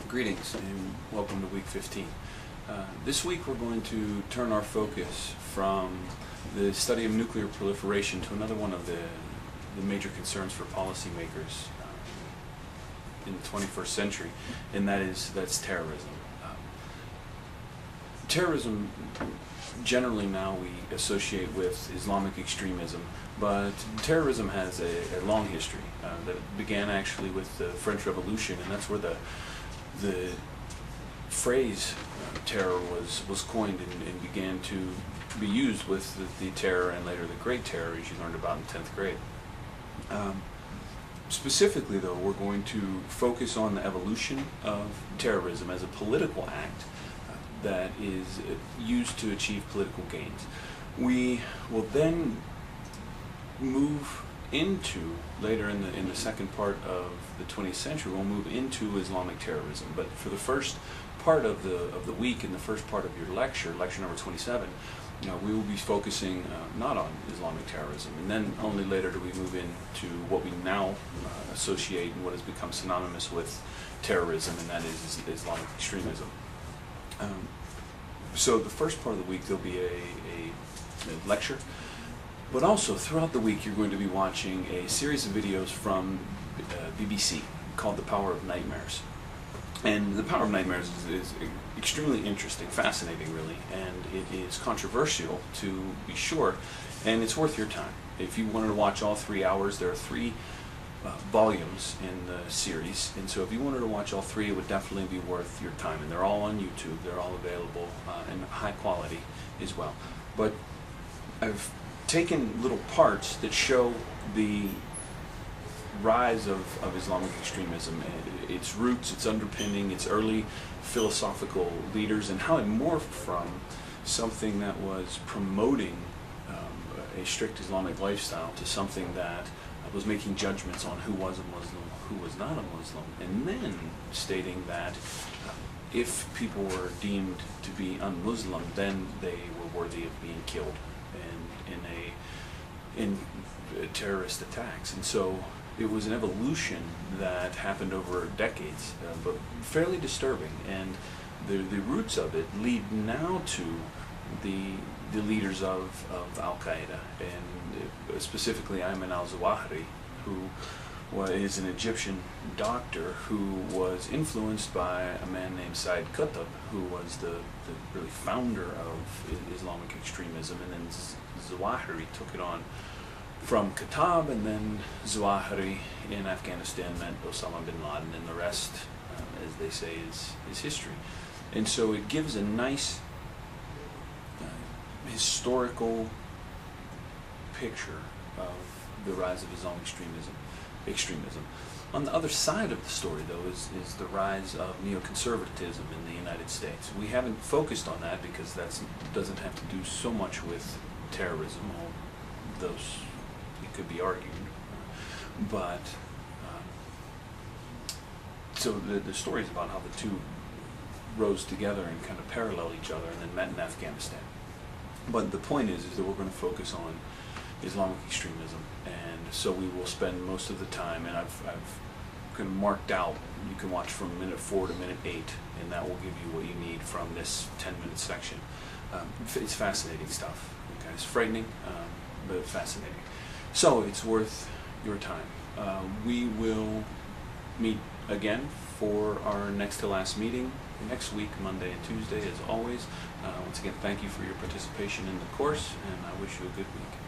Greetings and welcome to week 15. This week we're going to turn our focus from the study of nuclear proliferation to another one of the major concerns for policymakers in the 21st century, and that's terrorism. Terrorism generally now we associate with Islamic extremism, but terrorism has a long history that began actually with the French Revolution, and that's where the phrase terror was coined and began to be used with the terror and later the Great Terror, as you learned about in 10th grade. Specifically, though, we're going to focus on the evolution of terrorism as a political act that is used to achieve political gains. We will then move into, later in the second part of the 20th century, we'll move into Islamic terrorism. But for the first part of the week, in the first part of your lecture number 27, we will be focusing not on Islamic terrorism, and then only later do we move into what we now associate and what has become synonymous with terrorism, and that is Islamic extremism. So the first part of the week there'll be a lecture, but also throughout the week you're going to be watching a series of videos from BBC called The Power of Nightmares. And The Power of Nightmares is extremely interesting, fascinating really, and it is controversial to be sure, and it's worth your time. If you wanted to watch all 3 hours, there are 3 volumes in the series, and so if you wanted to watch all 3, it would definitely be worth your time, and they're all on YouTube, they're all available in high quality as well. But I've taken little parts that show the rise of Islamic extremism, its roots, its underpinning, its early philosophical leaders, and how it morphed from something that was promoting a strict Islamic lifestyle to something that was making judgments on who was a Muslim, who was not a Muslim, and then stating that if people were deemed to be un-Muslim, then they were worthy of being killed in terrorist attacks. And so it was an evolution that happened over decades, but fairly disturbing, and the roots of it lead now to the leaders of Al-Qaeda, and specifically Ayman al-Zawahiri, who is an Egyptian doctor who was influenced by a man named Said Qutb, who was the really founder of Islamic extremism, and then Zawahiri took it on from Qutb, and then Zawahiri in Afghanistan met Osama bin Laden, and the rest, as they say, is history. And so it gives a nice historical picture of the rise of Islamic extremism. On the other side of the story, though, is the rise of neoconservatism in the United States. We haven't focused on that because that doesn't have to do so much with terrorism, although it could be argued. But so the story is about how the two rose together and kind of parallel each other and then met in Afghanistan. But the point is that we're going to focus on Islamic extremism, and so we will spend most of the time, and I've kind of marked out, you can watch from minute 4 to minute 8, and that will give you what you need from this 10-minute section. It's fascinating stuff. Okay? It's frightening, but fascinating. So it's worth your time. We will meet again for our next to last meeting next week, Monday and Tuesday, as always. Once again, thank you for your participation in the course, and I wish you a good week.